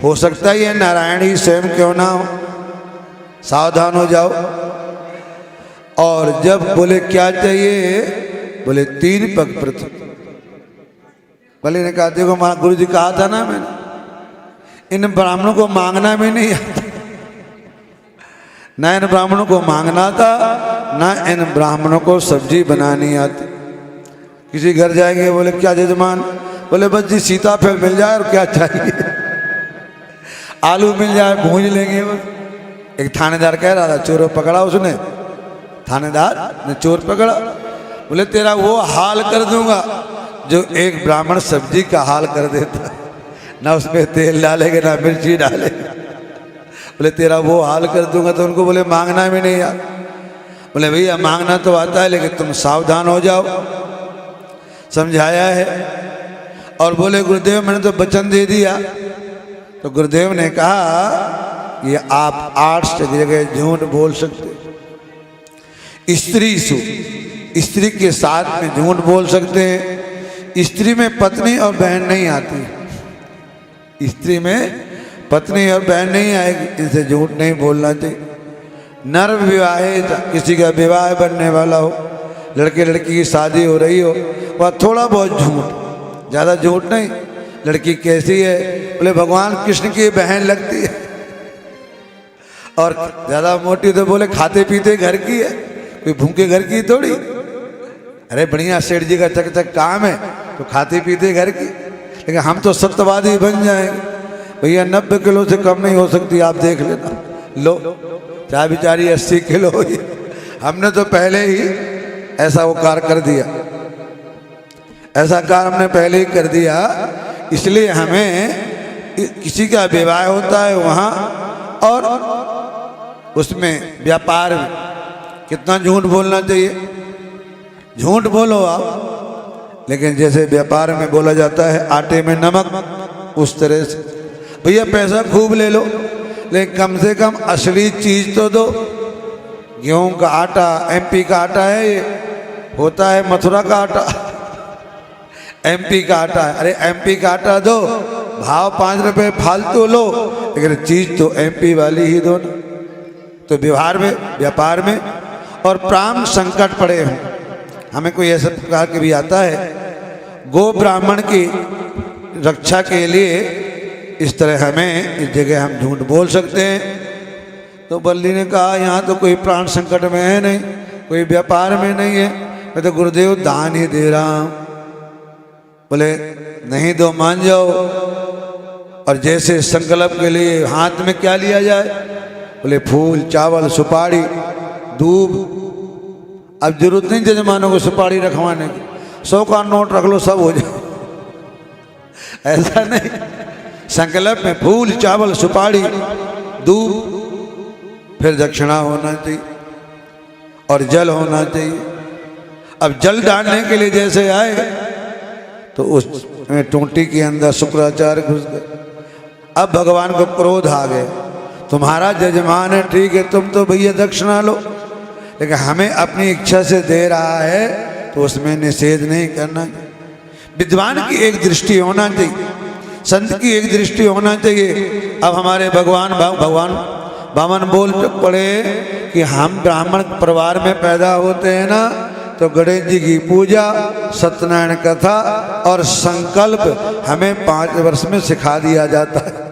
हो सकता है ये नारायण ही स्वयं क्यों ना हो, सावधान हो जाओ। और जब बोले क्या चाहिए, बोले 3 पग पृथ्वी। बलि ने कहा देखो मां गुरु जी कहा था ना मैंने, इन ब्राह्मणों को मांगना भी नहीं आता, ना इन ब्राह्मणों को मांगना था, ना इन ब्राह्मणों को सब्जी बनानी आती। किसी घर जाएंगे, बोले क्या जजमान, बोले बस जी सीताफल मिल जाए और क्या चाहिए, आलू मिल जाए भूंज लेंगे बस। एक थानेदार कह रहा था, चोर पकड़ा उसने, थानेदार ने चोर पकड़ा, बोले तेरा वो हाल कर दूंगा जो एक ब्राह्मण सब्जी का हाल कर देता, ना उसमें तेल डालेंगे ना मिर्ची डालेंगे, बोले तेरा वो हाल कर दूंगा। तो उनको बोले मांगना भी नहीं यार, बोले भैया मांगना तो आता है लेकिन तुम सावधान हो जाओ, समझाया है। और बोले गुरुदेव मैंने तो वचन दे दिया। तो गुरुदेव ने कहा ये आप 8 जगह झूठ बोल सकते। स्त्री सु, स्त्री के साथ में झूठ बोल सकते हैं। स्त्री में पत्नी और बहन नहीं आती, स्त्री में पत्नी और बहन नहीं आएगी, इनसे झूठ नहीं बोलना चाहिए। नर विवाहित, किसी का विवाह बनने वाला हो, लड़के लड़की की शादी हो रही हो, वह थोड़ा बहुत झूठ, ज़्यादा झूठ नहीं। लड़की कैसी है, बोले भगवान कृष्ण की बहन लगती है, और ज़्यादा मोटी तो बोले खाते पीते घर की है, कोई भूखे घर की थोड़ी। अरे बढ़िया सेठ जी का चक काम है तो खाते पीते घर की, लेकिन हम तो सत्यवादी बन जाएंगे। भैया 90 किलो से कम नहीं हो सकती, आप देख लेना, लो चाहे बेचारी 80 किलो हो। हमने तो पहले ही ऐसा वो कार्य कर दिया, ऐसा कार्य हमने पहले ही कर दिया। इसलिए हमें किसी का विवाह होता है वहाँ, और उसमें व्यापार में कितना झूठ बोलना चाहिए। झूठ बोलो आप, लेकिन जैसे व्यापार में बोला जाता है आटे में नमक, उस तरह से भैया पैसा खूब ले लो, लेकिन कम से कम असली चीज तो दो। गेहूं का आटा MP का आटा है, ये होता है मथुरा का आटा, MP का आटा है। अरे MP का आटा दो, भाव 5 रुपए फालतू लो, लेकिन चीज तो MP वाली ही दो ना। तो व्यवहार में, व्यापार में, और प्राण संकट पड़े हों, हमें कोई ऐसा प्रकार के भी आता है, गो ब्राह्मण की रक्षा के लिए इस तरह हमें इस जगह हम झूठ बोल सकते हैं। तो बल्ली ने कहा यहाँ तो कोई प्राण संकट में है नहीं, कोई व्यापार में नहीं है, मैं तो गुरुदेव दान ही दे रहा हूँ। बोले नहीं दो, मान जाओ। और जैसे संकल्प के लिए हाथ में क्या लिया जाए, बोले फूल, चावल, सुपारी, दूब। अब जरूरत नहीं जजमानों को सुपारी रखवाने की, 100 का नोट रख लो सब हो जाए, ऐसा नहीं। संकल्प में फूल, चावल, सुपारी, दूब, फिर दक्षिणा होना चाहिए और जल होना चाहिए। अब जल डालने के लिए जैसे आए तो उसमें टूंटी के अंदर शुक्राचार्य घुस गए। अब भगवान को क्रोध आ गए, तुम्हारा जजमान है ठीक है, तुम तो भैया दक्षिणा लो, लेकिन हमें अपनी इच्छा से दे रहा है तो उसमें निषेध नहीं करना चाहिए। विद्वान की एक दृष्टि होना चाहिए, संत की एक दृष्टि होना चाहिए। अब हमारे भगवान बामन बोल पड़े कि हम ब्राह्मण परिवार में पैदा होते हैं ना, तो गणेश जी की पूजा, सत्यनारायण कथा और संकल्प हमें 5 वर्ष में सिखा दिया जाता है।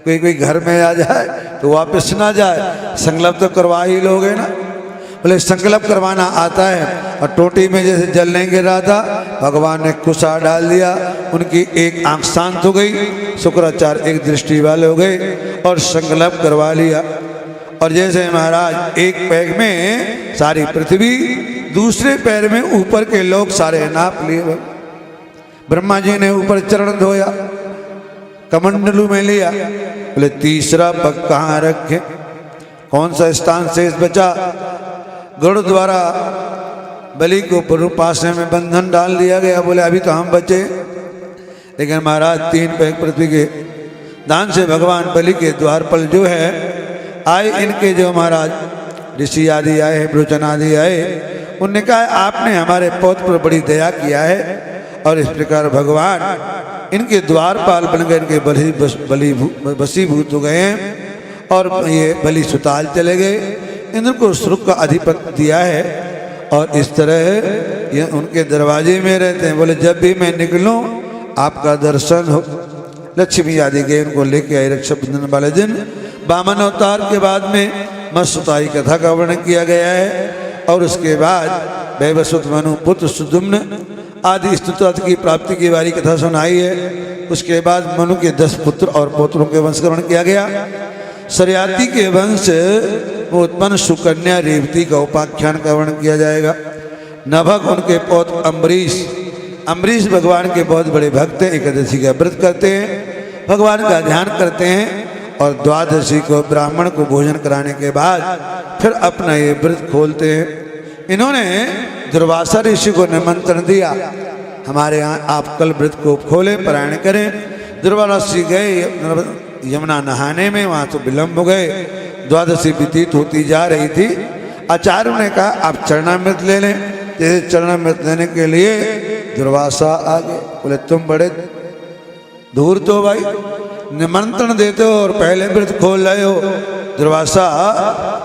कोई घर में आ जाए तो वापस ना जाए, संकल्प तो करवा ही लोगे ना। बोले संकल्प करवाना आता है, और टोटी में जैसे जल नहीं गिर रहा था, भगवान ने कुशा डाल दिया, उनकी एक आंख शांत हो गई, शुक्राचार्य एक दृष्टि वाले हो गए और संकल्प करवा लिया। और जैसे महाराज एक पैर में सारी पृथ्वी, दूसरे पैर में ऊपर के लोग सारे नाप लिए। ब्रह्मा जी ने ऊपर चरण धोया, कमंडलू में लिया, बोले तीसरा पग कहाँ रखे, कौन सा स्थान शेष बचा। गरुड़ द्वारा बलि को पासे में बंधन डाल दिया गया, बोले अभी तो हम बचे। लेकिन महाराज 3 पैर पृथ्वी के दान से भगवान बलि के द्वार पर जो है आए, इनके जो महाराज ऋषि आदि आए, ब्रोचन आदि आए, उनने कहा आपने हमारे पौत्र पर बड़ी दया किया है और इस प्रकार भगवान इनके द्वारपाल बन गए, इनके बसीभूत हो गए हैं और ये बलि सुताल चले गए। इंद्र को सुरग का अधिपति दिया है और इस तरह ये उनके दरवाजे में रहते हैं। बोले जब भी मैं निकलूं आपका दर्शन हो। लक्ष्मी आदि गए उनको लेके आए रक्षाबंधन वाले दिन। वामन अवतार के बाद में मत्स्यताई कथा का वर्णन किया गया है और उसके बाद वैवस्वत मनु पुत्र सुदुम्न आदि स्तुति की प्राप्ति की बारी कथा सुनाई है। उसके बाद मनु के 10 पुत्र और पौत्रों के वंश का वर्णन किया गया। सरयाती के वंश में उत्पन्न सुकन्या रेवती का उपाख्यान का वर्णन किया जाएगा। नभक उनके पौत्र अम्बरीश भगवान के बहुत बड़े भक्त हैं। एकादशी का व्रत करते हैं, भगवान का ध्यान करते हैं और द्वादशी को ब्राह्मण को भोजन कराने के बाद फिर अपना ये व्रत खोलते हैं। इन्होंने दुर्वासा ऋषि को निमंत्रण दिया, हमारे यहाँ आप कल व्रत को खोले, पारायण करें। दुर्वासा ऋषि गए यमुना नहाने में, वहाँ तो विलम्ब हो गए। द्वादशी व्यतीत होती जा रही थी। आचार्यों ने कहा आप चरणामृत ले लें। जैसे चरणामृत लेने के लिए दुर्वासा आ गए। बोले तुम बड़े दूर तो भाई, निमंत्रण देते हो और पहले व्रत खोल रहे हो। दुर्वासा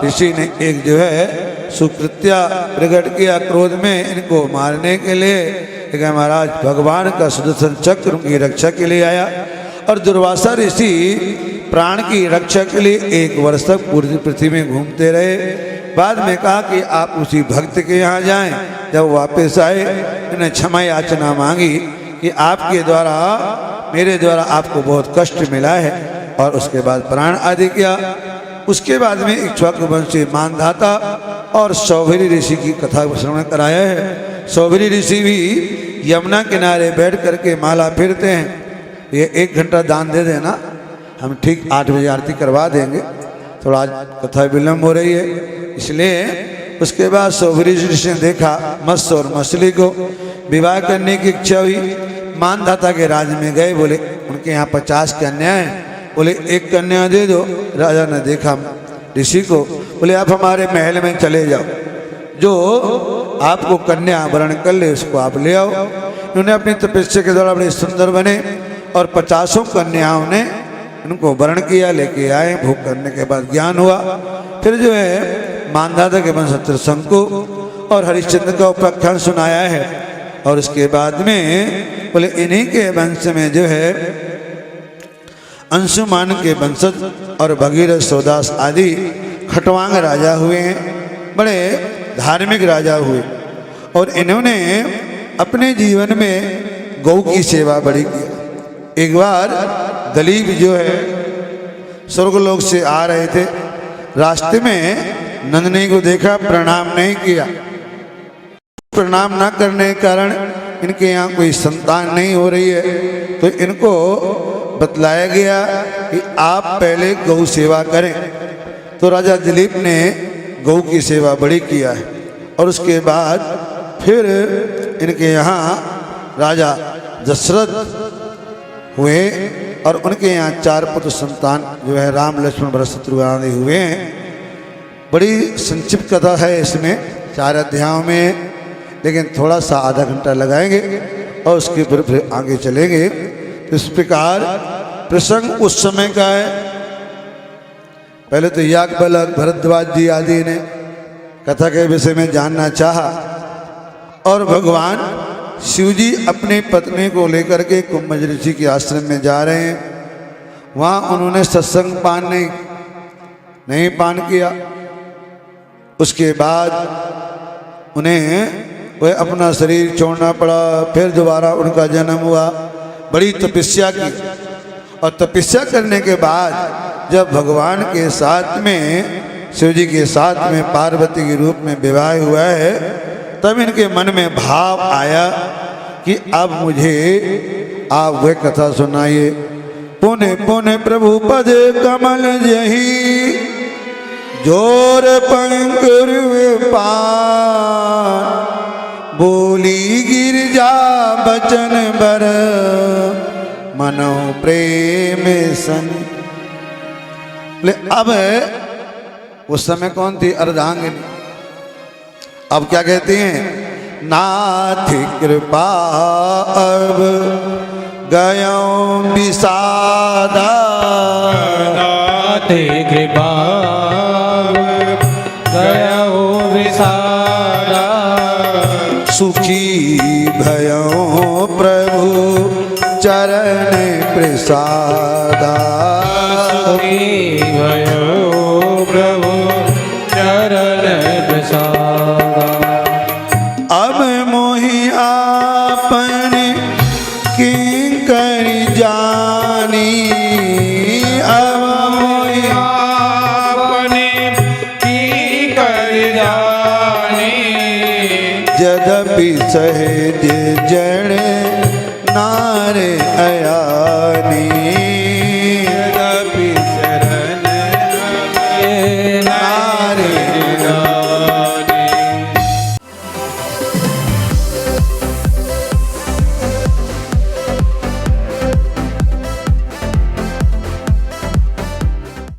ऋषि ने एक जो है सुकृत्या प्रकट किया क्रोध में इनको मारने के लिए। लेकिन महाराज भगवान का सुदर्शन चक्र उनकी रक्षा के लिए आया और दुर्वासा ऋषि प्राण की रक्षा के लिए 1 वर्ष तक पूरी पृथ्वी में घूमते रहे। बाद में कहा कि आप उसी भक्त के यहाँ जाएं। जब वापस आए इन्हें क्षमा याचना मांगी कि आपके द्वारा मेरे द्वारा आपको बहुत कष्ट मिला है और उसके बाद प्राण आदि किया। उसके बाद में इक्ष्वाकु वंशी मानधाता और सौभरी ऋषि की कथा श्रवण कराया है। सौभरी ऋषि भी यमुना किनारे बैठ करके माला फिरते हैं। ये 1 घंटा दान दे देना, हम ठीक 8 बजे आरती करवा देंगे। थोड़ा आज कथा विलम्ब हो रही है इसलिए। उसके बाद सौभरी ऋषि ने देखा मत्स्य और मछली को विवाह करने की इच्छा हुई। मानधाता के राज्य में गए, बोले उनके यहाँ 50 कन्या हैं। बोले 1 कन्या दे दो। राजा ने देखा ऋषि को, बोले आप हमारे महल में चले जाओ, जो आपको कन्या वरण कर ले उसको आप ले आओ। उन्होंने अपनी तपस्या के द्वारा बड़े सुंदर बने और 50 कन्याओं ने उनको वरण किया, लेके आए। भोग करने के बाद ज्ञान हुआ। फिर जो है मानधाता के वंश त्रिशंकु और हरिश्चंद्र का उपाख्यान सुनाया है। और उसके बाद में बोले इन्हीं के वंश में जो है अंशुमान के वंशज और भगीरथ सौदास आदि खटवांग राजा हुए हैं, बड़े धार्मिक राजा हुए। और इन्होंने अपने जीवन में गौ की सेवा बड़ी की। एक बार दलीप जो है स्वर्गलोक से आ रहे थे, रास्ते में नंदिनी को देखा, प्रणाम नहीं किया। प्रणाम न करने के कारण इनके यहाँ कोई संतान नहीं हो रही है, तो इनको बतलाया गया कि आप पहले गौ सेवा करें। तो राजा दिलीप ने गौ की सेवा बड़ी किया है। और उसके बाद फिर इनके यहाँ राजा दशरथ हुए और उनके यहाँ 4 पुत्र संतान जो है राम लक्ष्मण भरत शत्रुघ्न आदि हुए हैं। बड़ी संक्षिप्त कथा है इसमें, 4 अध्यायों में, लेकिन थोड़ा सा आधा घंटा लगाएंगे और उसके फिर आगे चलेंगे। इस प्रकार प्रसंग उस समय का है। पहले तो याज्ञवल्क्य भरद्वाज जी आदि ने कथा के विषय में जानना चाहा और भगवान शिव जी अपनी पत्नी को लेकर के कुंभज ऋषि के आश्रम में जा रहे हैं। वहाँ उन्होंने सत्संग पान नहीं पान किया। उसके बाद उन्हें वह अपना शरीर छोड़ना पड़ा। फिर दोबारा उनका जन्म हुआ। बड़ी तपस्या की और तपस्या करने के बाद जब भगवान के साथ में शिव जी के साथ में पार्वती के रूप में विवाह हुआ है, तब इनके मन में भाव आया कि अब मुझे आप वह कथा सुनाइए। पुण्य पुण्य प्रभु पद कमल जही जोर पंकुर पान बोली गिरजा बचन बर मनो प्रेम सन। अब उस समय कौन थी? अर्धांगिनी। अब क्या कहती हैं? नाथ कृपा अब गयों विषादा। नाथ कृपा गयो विषादा। सुखी भयों प्रभु चरण प्रसादा। सुखी भयो प्रभु चरण प्रसादा। अब मोहि आपन किंकर जानी। अब मोहि आपने की कर जाने। यद्यपि सहज जड़ नार अयानी। यद्यपि चरण में नारे गाने।